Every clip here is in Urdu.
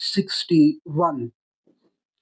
61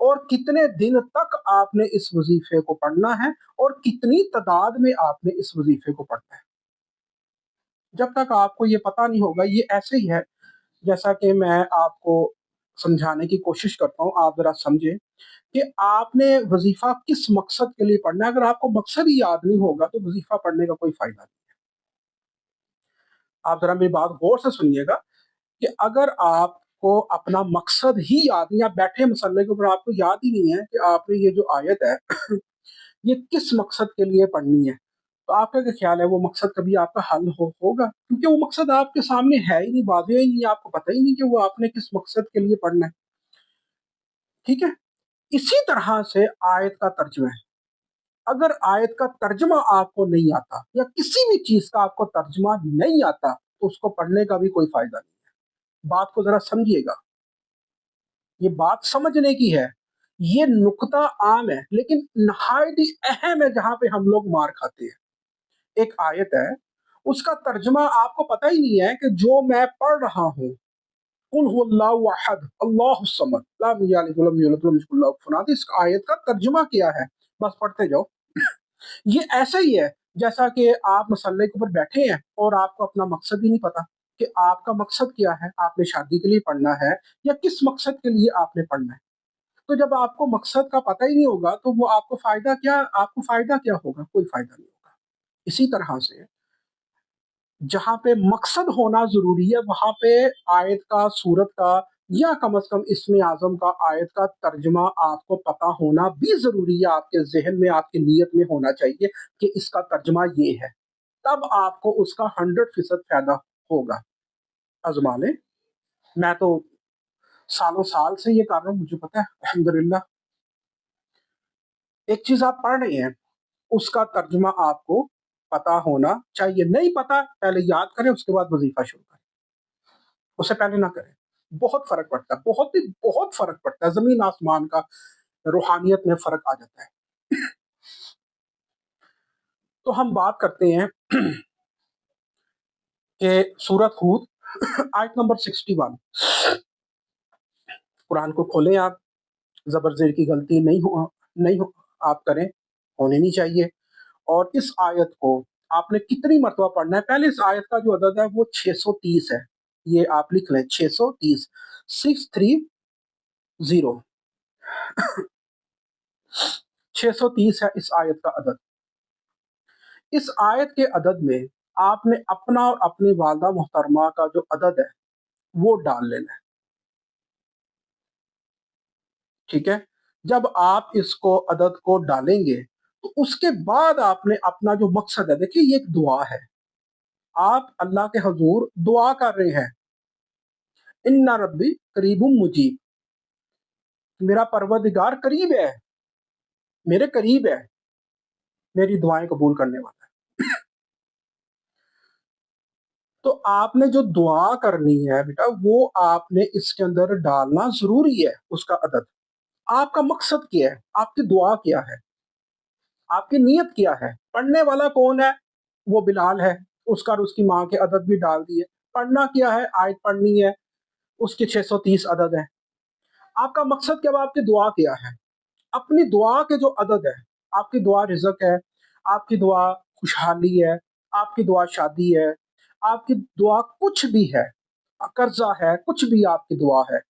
اور کتنے دن تک آپ نے اس وظیفے کو پڑھنا ہے اور کتنی تعداد میں آپ نے اس وظیفے کو پڑھنا ہے۔ جب تک آپ کو یہ پتہ نہیں ہوگا، یہ ایسے ہی ہے جیسا کہ میں آپ کو سمجھانے کی کوشش کرتا ہوں، آپ ذرا سمجھیں کہ آپ نے وظیفہ کس مقصد کے لیے پڑھنا ہے۔ اگر آپ کو مقصد ہی یاد نہیں ہوگا تو وظیفہ پڑھنے کا کوئی فائدہ نہیں۔ آپ ذرا میری بات غور سے سنیے گا کہ اگر آپ کو اپنا مقصد ہی یاد نہیں، آپ بیٹھے مسئلے کے اوپر آپ کو یاد ہی نہیں ہے کہ آپ نے یہ جو آیت ہے یہ کس مقصد کے لیے پڑھنی ہے، تو آپ کا کیا خیال ہے وہ مقصد کبھی آپ کا حل ہوگا؟ کیونکہ وہ مقصد آپ کے سامنے ہے ہی نہیں، واضح ہی نہیں، آپ کو پتہ ہی نہیں کہ وہ آپ نے کس مقصد کے لیے پڑھنا ہے۔ ٹھیک ہے، اسی طرح سے آیت کا ترجمہ ہے۔ اگر آیت کا ترجمہ آپ کو نہیں آتا یا کسی بھی چیز کا آپ کو ترجمہ نہیں آتا تو اس کو پڑھنے کا بھی کوئی فائدہ نہیں ہے۔ بات کو ذرا سمجھیے گا، یہ بات سمجھنے کی ہے، یہ نقطہ عام ہے لیکن نہایت ہی اہم ہے جہاں پہ ہم لوگ مار کھاتے ہیں۔ ایک آیت ہے، اس کا ترجمہ آپ کو پتہ ہی نہیں ہے کہ جو میں پڑھ رہا ہوں، قل هو اللہ احد اللہ الصمد لم یلد ولم یولد ولم یکن له کفوا احد، اس آیت کا ترجمہ کیا ہے؟ بس پڑھتے جاؤ۔ یہ ایسا ہی ہے جیسا کہ آپ مسئلے کے اوپر بیٹھے ہیں اور آپ کو اپنا مقصد ہی نہیں پتا کہ آپ کا مقصد کیا ہے، آپ نے شادی کے لیے پڑھنا ہے یا کس مقصد کے لیے آپ نے پڑھنا ہے۔ تو جب آپ کو مقصد کا پتہ ہی نہیں ہوگا تو وہ آپ کو فائدہ کیا ہوگا؟ کوئی فائدہ نہیں ہوگا۔ اسی طرح سے جہاں پہ مقصد ہونا ضروری ہے وہاں پہ آیت کا، سورت کا یا کم از کم اسم اعظم کا، آیت کا ترجمہ آپ کو پتہ ہونا بھی ضروری ہے، آپ کے ذہن میں، آپ کی نیت میں ہونا چاہیے کہ اس کا ترجمہ یہ ہے، تب آپ کو اس کا 100% فائدہ ہوگا۔ آزما لیں، میں تو سالوں سال سے یہ کر رہا ہوں، مجھے پتہ ہے الحمدللہ۔ ایک چیز آپ پڑھ رہے ہیں، اس کا ترجمہ آپ کو پتہ ہونا چاہیے۔ نہیں پتہ، پہلے یاد کریں، اس کے بعد وظیفہ شروع کریں، اس سے پہلے نہ کریں۔ بہت فرق پڑتا ہے، بہت فرق پڑتا ہے، زمین آسمان کا روحانیت میں فرق آ جاتا ہے۔ تو ہم بات کرتے ہیں کہ سورۃ ہود آیت نمبر 61۔ قرآن کو کھولیں، آپ زبر زیر کی غلطی نہیں آپ کریں، ہونی نہیں چاہیے۔ اور اس آیت کو آپ نے کتنی مرتبہ پڑھنا ہے؟ پہلے اس آیت کا جو عدد ہے وہ 630 ہے، یہ آپ لکھ لیں 630، 630 630 ہے اس آیت کا عدد۔ اس آیت کے عدد میں آپ نے اپنا اور اپنی والدہ محترمہ کا جو عدد ہے وہ ڈال لینا ہے۔ ٹھیک ہے، جب آپ اس کو عدد کو ڈالیں گے تو اس کے بعد آپ نے اپنا جو مقصد ہے، دیکھیے یہ ایک دعا ہے، آپ اللہ کے حضور دعا کر رہے ہیں، ان ربی قریب مجیب، میرا پروردگار قریب ہے، میرے قریب ہے، میری دعائیں قبول کرنے والا ہے۔ تو آپ نے جو دعا کرنی ہے بیٹا، وہ آپ نے اس کے اندر ڈالنا ضروری ہے، اس کا عدد۔ آپ کا مقصد کیا ہے؟ آپ کی دعا کیا ہے؟ آپ کی نیت کیا ہے؟ پڑھنے والا کون ہے؟ وہ بلال ہے، اس کا اور اس کی ماں کے عدد بھی ڈال دیے۔ پڑھنا کیا ہے؟ آیت پڑھنی ہے، اس کے 630 عدد ہے۔ آپ کا مقصد کیا؟ آپ کی دعا کیا ہے؟ اپنی دعا کے جو عدد ہے، آپ کی دعا رزق ہے، آپ کی دعا خوشحالی ہے، آپ کی دعا شادی ہے، آپ کی دعا کچھ بھی ہے، قرضہ ہے، کچھ بھی آپ کی دعا ہے،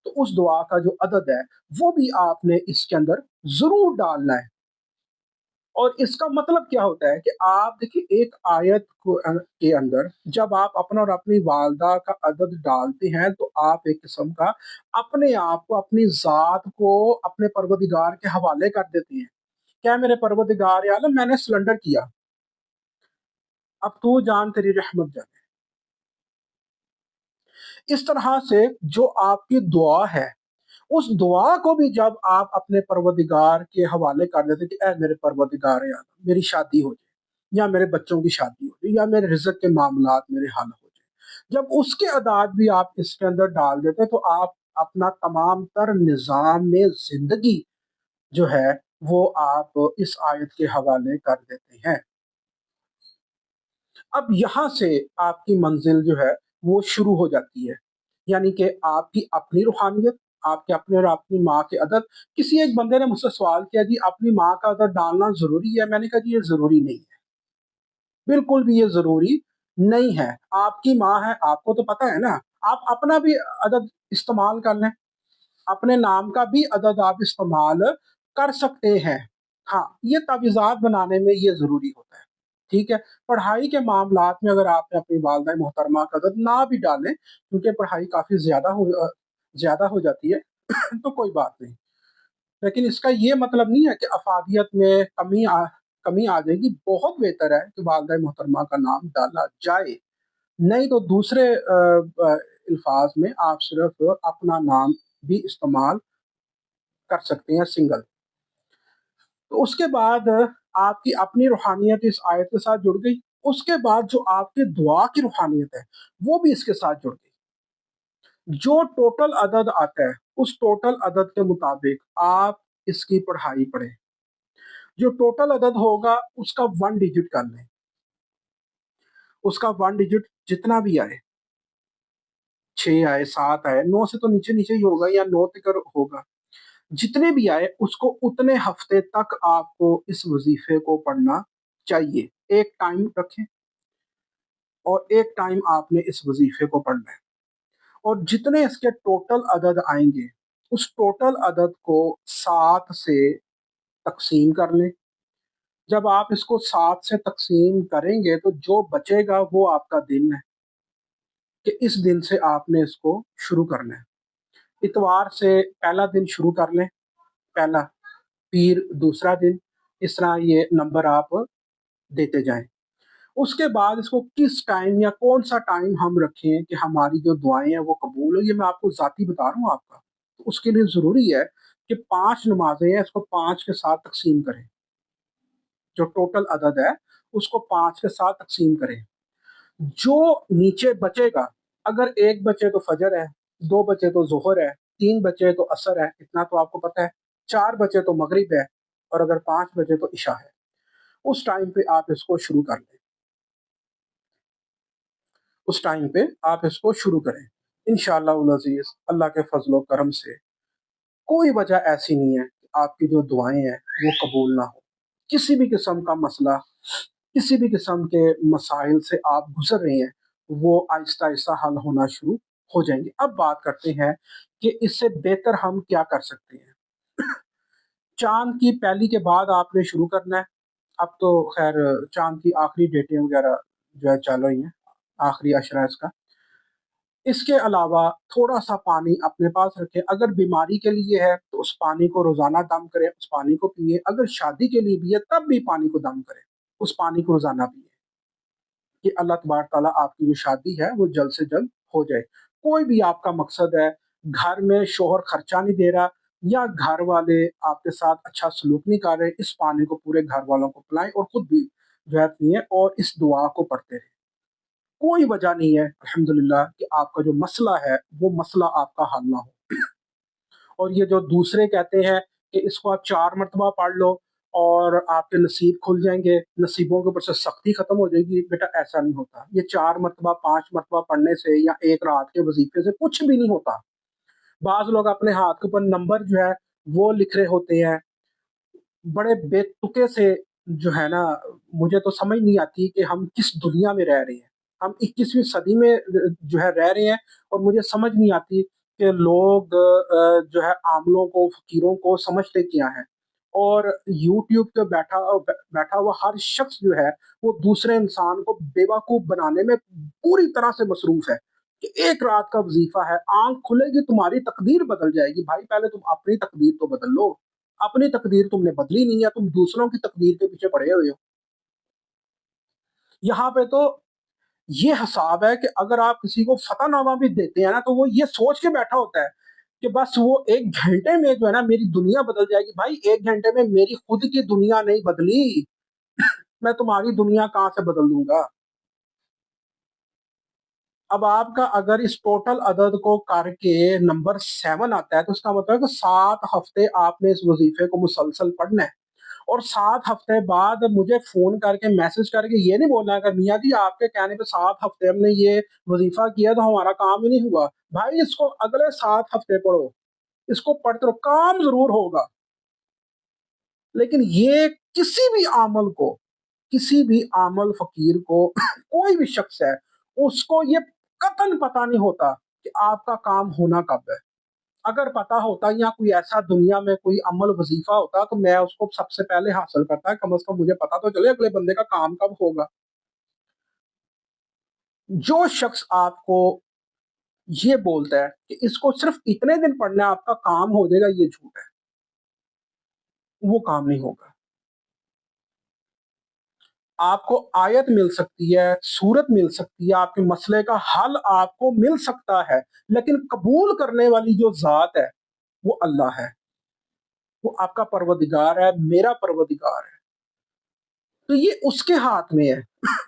تو اس دعا کا جو عدد ہے وہ بھی آپ نے اس کے اندر ضرور ڈالنا ہے۔ اور اس کا مطلب کیا ہوتا ہے کہ آپ دیکھیے ایک آیت کے اندر جب آپ اپنا اور اپنی والدہ کا عدد ڈالتے ہیں تو آپ ایک قسم کا اپنے آپ کو، اپنی ذات کو اپنے پروردگار کے حوالے کر دیتے ہیں۔ کیا میرے پروردگار عالم، میں نے سلنڈر کیا، اب تو جان تیری رحمت جانے۔ اس طرح سے جو آپ کی دعا ہے، اس دعا کو بھی جب آپ اپنے پروردگار کے حوالے کر دیتے کہ اے میرے پروردگار عالم، میری شادی ہو جائے، یا میرے بچوں کی شادی ہو جائے، یا میرے رزق کے معاملات میرے حل ہو جائے، جب اس کے اعداد بھی آپ اس کے اندر ڈال دیتے تو آپ اپنا تمام تر نظام میں زندگی جو ہے وہ آپ اس آیت کے حوالے کر دیتے ہیں۔ اب یہاں سے آپ کی منزل جو ہے وہ شروع ہو جاتی ہے، یعنی کہ آپ کی اپنی روحانیت آپ کے اپنے اور اپنی ماں کے عدد. کسی ایک بندے نے مجھ سے سوال کیا جی اپنی ماں کا عدد ڈالنا ضروری ہے؟ میں نے کہا جی یہ ضروری نہیں ہے، بالکل بھی یہ ضروری نہیں ہے. آپ کی ماں ہے، آپ کو تو پتہ ہے نا، آپ اپنا بھی عدد استعمال کر لیں، اپنے نام کا بھی عدد آپ استعمال کر سکتے ہیں. ہاں یہ تعویذات بنانے میں یہ ضروری ہوتا ہے، ٹھیک ہے. پڑھائی کے معاملات میں اگر آپ نے اپنی والدہ محترمہ کا عدد نہ بھی ڈالیں کیونکہ پڑھائی کافی زیادہ ہو جاتی ہے تو کوئی بات نہیں، لیکن اس کا یہ مطلب نہیں ہے کہ افادیت میں کمی آ جائے گی. بہت بہتر ہے کہ والدہ محترمہ کا نام ڈالا جائے، نہیں تو دوسرے الفاظ میں آپ صرف اپنا نام بھی استعمال کر سکتے ہیں سنگل. تو اس کے بعد آپ کی اپنی روحانیت اس آیت کے ساتھ جڑ گئی. اس کے بعد جو آپ کی دعا کی روحانیت ہے وہ بھی اس کے ساتھ جڑ گئی. جو ٹوٹل عدد آتا ہے اس ٹوٹل عدد کے مطابق آپ اس کی پڑھائی پڑھیں. جو ٹوٹل عدد ہوگا اس کا 1 ڈیجٹ کر لیں، اس کا 1 ڈیجٹ جتنا بھی آئے، 6 آئے، 7 آئے، 9 سے تو نیچے نیچے ہی ہوگا یا 9 تک ہوگا، جتنے بھی آئے اس کو اتنے ہفتے تک آپ کو اس وظیفے کو پڑھنا چاہیے. ایک ٹائم رکھیں اور ایک ٹائم آپ نے اس وظیفے کو پڑھنا ہے، اور جتنے اس کے ٹوٹل عدد آئیں گے اس ٹوٹل عدد کو 7 سے تقسیم کر لیں. جب آپ اس کو 7 سے تقسیم کریں گے تو جو بچے گا وہ آپ کا دن ہے کہ اس دن سے آپ نے اس کو شروع کرنا ہے. اتوار سے پہلا دن شروع کر لیں، پہلا، پیر دوسرا دن، اس طرح یہ نمبر آپ دیتے جائیں. اس کے بعد اس کو کس ٹائم یا کون سا ٹائم ہم رکھیں کہ ہماری جو دعائیں ہیں وہ قبول ہو، یہ میں آپ کو ذاتی بتا رہا ہوں آپ کا. تو اس کے لیے ضروری ہے کہ 5 نمازیں ہیں اس کو 5 کے ساتھ تقسیم کریں. جو ٹوٹل عدد ہے اس کو 5 کے ساتھ تقسیم کریں. جو نیچے بچے گا، اگر 1 بچے تو فجر ہے، 2 بچے تو ظہر ہے، 3 بچے تو عصر ہے، اتنا تو آپ کو پتہ ہے، 4 بچے تو مغرب ہے، اور اگر 5 بچے تو عشاء ہے. اس ٹائم پہ آپ اس کو شروع کر لیں، اس ٹائم پہ آپ اس کو شروع کریں. انشاءاللہ العزیز اللہ کے فضل و کرم سے کوئی وجہ ایسی نہیں ہے کہ آپ کی جو دعائیں ہیں وہ قبول نہ ہو. کسی بھی قسم کا مسئلہ، کسی بھی قسم کے مسائل سے آپ گزر رہے ہیں وہ آہستہ آہستہ حل ہونا شروع ہو جائیں گے. اب بات کرتے ہیں کہ اس سے بہتر ہم کیا کر سکتے ہیں. چاند کی پہلی کے بعد آپ نے شروع کرنا ہے. اب تو خیر چاند کی آخری ڈیٹیں وغیرہ جو ہے چل رہی ہیں، آخری اشرا اس کا. اس کے علاوہ تھوڑا سا پانی اپنے پاس رکھیں. اگر بیماری کے لیے ہے تو اس پانی کو روزانہ دم کریں، اس پانی کو پیئے. اگر شادی کے لیے بھی ہے تب بھی پانی کو دم کریں، اس پانی کو روزانہ پیئے کہ اللہ تبارک تعالیٰ آپ کی جو شادی ہے وہ جلد سے جلد ہو جائے. کوئی بھی آپ کا مقصد ہے، گھر میں شوہر خرچہ نہیں دے رہا یا گھر والے آپ کے ساتھ اچھا سلوک نہیں کر رہے، اس پانی کو پورے گھر والوں کو پلائیں اور خود بھی جو ہے پیئیں اور اس دعا کو پڑھتے رہیں. کوئی وجہ نہیں ہے الحمدللہ کہ آپ کا جو مسئلہ ہے وہ مسئلہ آپ کا حل نہ ہو. اور یہ جو دوسرے کہتے ہیں کہ اس کو آپ 4 مرتبہ پڑھ لو اور آپ کے نصیب کھل جائیں گے، نصیبوں کے اوپر سے سختی ختم ہو جائے گی، بیٹا ایسا نہیں ہوتا. یہ 4 مرتبہ 5 مرتبہ پڑھنے سے یا ایک رات کے وظیفے سے کچھ بھی نہیں ہوتا. بعض لوگ اپنے ہاتھ کے اوپر نمبر جو ہے وہ لکھ رہے ہوتے ہیں بڑے بے تکے سے، جو ہے نا مجھے تو سمجھ نہیں آتی کہ ہم کس دنیا میں رہ رہے ہیں. ہم 21ویں صدی میں جو ہے رہ رہے ہیں، اور مجھے سمجھ نہیں آتی کہ لوگ جو ہے عاملوں کو، فقیروں کو سمجھتے کیا ہیں. اور یوٹیوب پہ بیٹھا ہوا ہر شخص جو ہے وہ دوسرے انسان کو بیوقوف بنانے میں پوری طرح سے مصروف ہے کہ ایک رات کا وظیفہ ہے، آنکھ کھلے گی تمہاری تقدیر بدل جائے گی. بھائی پہلے تم اپنی تقدیر تو بدل لو. اپنی تقدیر تم نے بدلی نہیں ہے، تم دوسروں کی تقدیر کے پیچھے پڑے ہوئے ہو. یہاں پہ تو یہ حساب ہے کہ اگر آپ کسی کو فتح نامہ بھی دیتے ہیں نا تو وہ یہ سوچ کے بیٹھا ہوتا ہے کہ بس وہ 1 گھنٹے میں جو ہے نا میری دنیا بدل جائے گی. بھائی 1 گھنٹے میں میری خود کی دنیا نہیں بدلی، میں تمہاری دنیا کہاں سے بدل دوں گا. اب آپ کا اگر اس ٹوٹل عدد کو کر کے نمبر 7 آتا ہے تو اس کا مطلب ہے کہ 7 ہفتے آپ نے اس وظیفے کو مسلسل پڑھنا ہے. اور 7 ہفتے بعد مجھے فون کر کے میسج کر کے یہ نہیں بولنا کہ میاں جی آپ کے کہنے پہ 7 ہفتے ہم نے یہ وظیفہ کیا تو ہمارا کام ہی نہیں ہوا. بھائی اس کو اگلے 7 ہفتے پڑھو. اس کو پڑھتے رہو، کام ضرور ہوگا، لیکن یہ کسی بھی عامل فقیر کو کوئی بھی شخص ہے، اس کو یہ قطعاً پتہ نہیں ہوتا کہ آپ کا کام ہونا کب ہے۔ اگر پتہ ہوتا یا کوئی ایسا دنیا میں کوئی عمل وظیفہ ہوتا تو میں اس کو سب سے پہلے حاصل کرتا، کم از کم مجھے پتا تو چلے اگلے بندے کا کام کب ہوگا۔ جو شخص آپ کو یہ بولتا ہے کہ اس کو صرف اتنے دن پڑھنا ہے آپ کا کام ہو جائے گا، یہ جھوٹ ہے، وہ کام نہیں ہوگا۔ آپ کو آیت مل سکتی ہے، سورت مل سکتی ہے، آپ کے مسئلے کا حل آپ کو مل سکتا ہے، لیکن قبول کرنے والی جو ذات ہے وہ اللہ ہے، وہ آپ کا پروردگار ہے، میرا پروردگار ہے۔ تو یہ اس کے ہاتھ میں ہے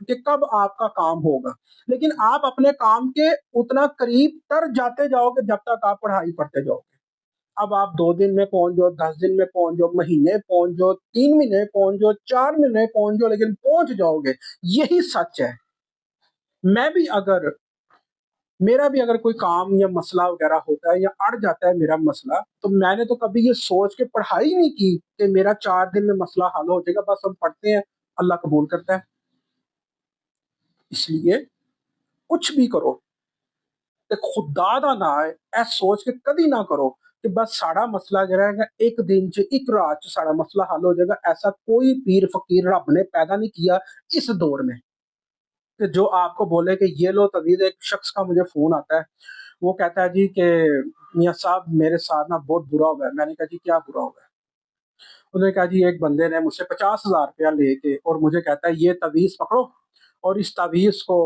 کہ کب آپ کا کام ہوگا، لیکن آپ اپنے کام کے اتنا قریب تر جاتے جاؤ گے جب تک آپ پڑھائی پڑھتے جاؤ گے۔ اب آپ 2 دن میں پہنچ جاؤ، 10 دن میں پہنچ جاؤ، مہینے پہنچ جاؤ، 3 مہینے پہنچ جاؤ، 4 مہینے پہنچ جاؤ، لیکن پہنچ جاؤ گے، یہی سچ ہے۔ میں بھی اگر میرا بھی اگر کوئی کام یا مسئلہ وغیرہ ہوتا ہے یا اڑ جاتا ہے میرا مسئلہ، تو میں نے تو کبھی یہ سوچ کے پڑھائی نہیں کی کہ میرا 4 دن میں مسئلہ حل ہو جائے گا، بس ہم پڑھتے ہیں، اللہ قبول کرتا ہے۔ اس لیے کچھ بھی کرو ایک خدا دا نہ ہے، اے سوچ کے کدی نہ کرو کہ بس ساڑا مسئلہ جو رہے گا ایک دن چ ایک رات چ ساڑا مسئلہ حل ہو جائے گا۔ ایسا کوئی پیر فقیر رب نے پیدا نہیں کیا اس دور میں کہ جو آپ کو بولے کہ یہ لو تعویذ۔ ایک شخص کا مجھے فون آتا ہے، وہ کہتا ہے جی کہ میاں صاحب میرے ساتھ نا بہت برا ہوا ہے۔ میں نے کہا جی کیا برا ہوا ہے؟ انہوں نے کہا جی ایک بندے نے مجھ سے 50,000 روپیہ لے کے اور مجھے کہتا ہے یہ تعویذ پکڑو اور اس تعویذ کو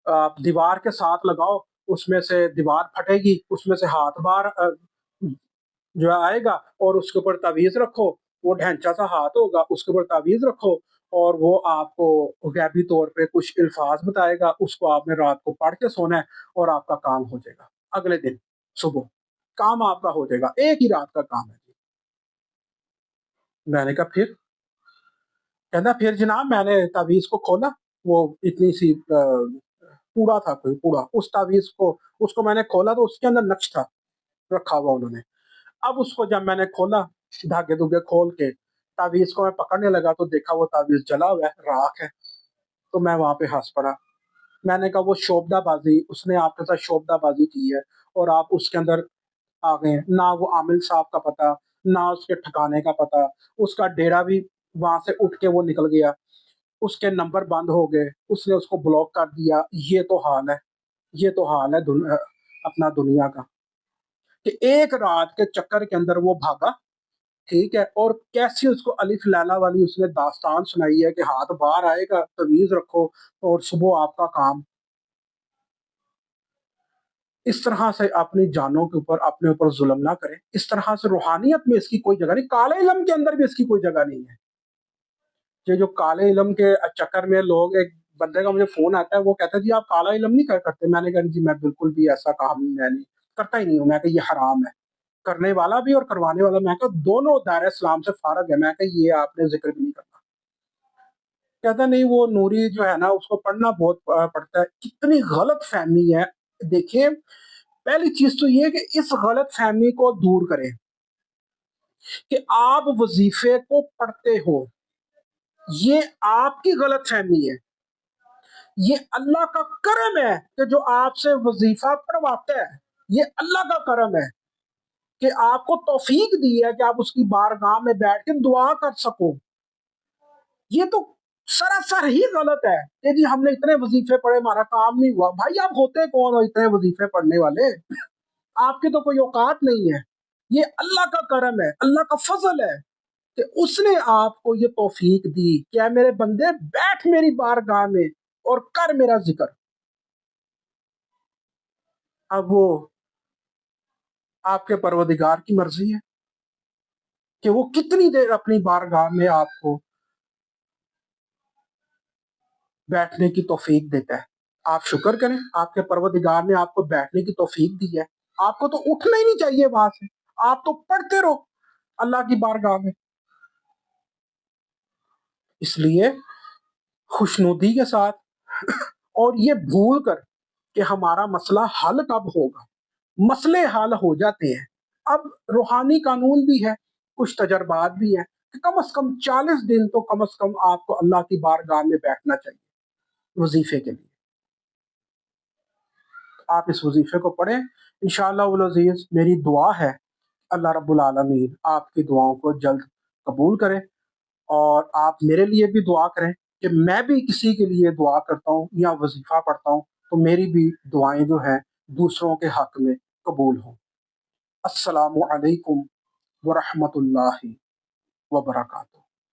آپ دیوار کے ساتھ لگاؤ، اس میں سے دیوار پھٹے گی، اس میں سے ہاتھ باہر جو آئے گا، اور اس کے اوپر تعویذ رکھو، وہ ڈھینچا سا ہاتھ ہوگا، اس کے اوپر تعویذ رکھو، اور وہ آپ کو غیبی طور پہ کچھ الفاظ بتائے گا، اس کو آپ نے رات کو پڑھ کے سونا ہے اور آپ کا کام ہو جائے گا۔ اگلے دن صبح کام آپ کا ہو جائے گا، ایک ہی رات کا کام ہے۔ میں نے کہا پھر؟ کہنا پھر جناب میں نے تعویذ کو کھولا، وہ اتنی سی کوڑا تھا، کوئی کوڑا، اس تعویذ کو اس کو میں نے کھولا تو اس کے اندر نقش تھا رکھا ہوا انہوں نے۔ اب اس کو جب میں نے کھولا دھاگے دھوگے کھول کے تعویذ کو میں پکڑنے لگا تو دیکھا وہ تعویذ جلا ہوا ہے، راکھ ہے۔ تو میں وہاں پہ ہنس پڑا۔ میں نے کہا وہ شوبدہ بازی، اس نے آپ کے ساتھ شوبدہ بازی کی ہے اور آپ اس کے اندر آ گئے ہیں۔ نہ وہ عامل صاحب کا پتہ، نہ اس کے ٹھکانے کا پتہ، اس کا ڈیرا بھی وہاں سے اٹھ کے وہ نکل گیا، اس کے نمبر بند ہو گئے، اس نے اس کو بلاک کر دیا۔ یہ تو حال ہے، یہ تو حال ہے اپنا دنیا کا کہ ایک رات کے چکر کے اندر وہ بھاگا، ٹھیک ہے، اور کیسی اس کو الف لیلا والی اس نے داستان سنائی ہے کہ ہاتھ باہر آئے گا، تعویذ رکھو اور صبح آپ کا کام۔ اس طرح سے اپنی جانوں کے اوپر اپنے اوپر ظلم نہ کریں، اس طرح سے روحانیت میں اس کی کوئی جگہ نہیں، کالے علم کے اندر بھی اس کی کوئی جگہ نہیں ہے۔ یہ جو کالے علم کے چکر میں لوگ، ایک بندے کا مجھے فون آتا ہے، وہ کہتا ہے جی آپ کالا علم نہیں کرتے؟ میں نے کہا جی میں بالکل بھی ایسا کام میں نہیں کرتا ہی نہیں ہوں، میں کہ یہ حرام ہے، کرنے والا بھی اور کروانے والا، میں کہ دونوں دائرہ اسلام سے فارغ ہے، میں کہ یہ آپ نے ذکر بھی نہیں کرنا۔ کہتا نہیں وہ نوری جو ہے نا اس کو پڑھنا بہت پڑتا ہے۔ کتنی غلط فہمی ہے۔ دیکھیں پہلی چیز تو یہ کہ اس غلط فہمی کو دور کریں کہ آپ وظیفے کو پڑھتے ہو، یہ آپ کی غلط فہمی ہے۔ یہ اللہ کا کرم ہے کہ جو آپ سے وظیفہ پڑھواتا ہے، یہ اللہ کا کرم ہے کہ آپ کو توفیق دی ہے کہ آپ اس کی بارگاہ میں بیٹھ کے دعا کر سکو۔ یہ تو سراسر ہی غلط ہے کہ جی ہم نے اتنے وظیفے پڑھے ہمارا کام نہیں ہوا۔ بھائی آپ ہوتے کون ہو اتنے وظیفے پڑھنے والے؟ آپ کی تو کوئی اوقات نہیں ہے۔ یہ اللہ کا کرم ہے، اللہ کا فضل ہے کہ اس نے آپ کو یہ توفیق دی کہ اے میرے بندے بیٹھ میری بارگاہ میں اور کر میرا ذکر۔ اب وہ آپ کے پروردگار کی مرضی ہے کہ وہ کتنی دیر اپنی بارگاہ میں آپ کو بیٹھنے کی توفیق دیتا ہے۔ آپ شکر کریں، آپ کے پروردگار نے آپ کو بیٹھنے کی توفیق دی ہے۔ آپ کو تو اٹھنا ہی نہیں چاہیے وہاں سے، آپ تو پڑھتے رہو اللہ کی بارگاہ میں۔ اس لیے خوشنودی کے ساتھ اور یہ بھول کر کہ ہمارا مسئلہ حل کب ہوگا، مسئلے حل ہو جاتے ہیں اب روحانی قانون بھی ہے، کچھ تجربات بھی ہیں کہ کم از کم 40 دن تو کم از کم آپ کو اللہ کی بارگاہ میں بیٹھنا چاہیے وظیفے کے لیے۔ آپ اس وظیفے کو پڑھیں انشاءاللہ العزیز۔ میری دعا ہے اللہ رب العالمین آپ کی دعاؤں کو جلد قبول کرے، اور آپ میرے لیے بھی دعا کریں کہ میں بھی کسی کے لیے دعا کرتا ہوں یا وظیفہ پڑھتا ہوں تو میری بھی دعائیں جو ہیں دوسروں کے حق میں قبول ہوں۔ السلام علیکم ورحمۃ اللہ وبرکاتہ۔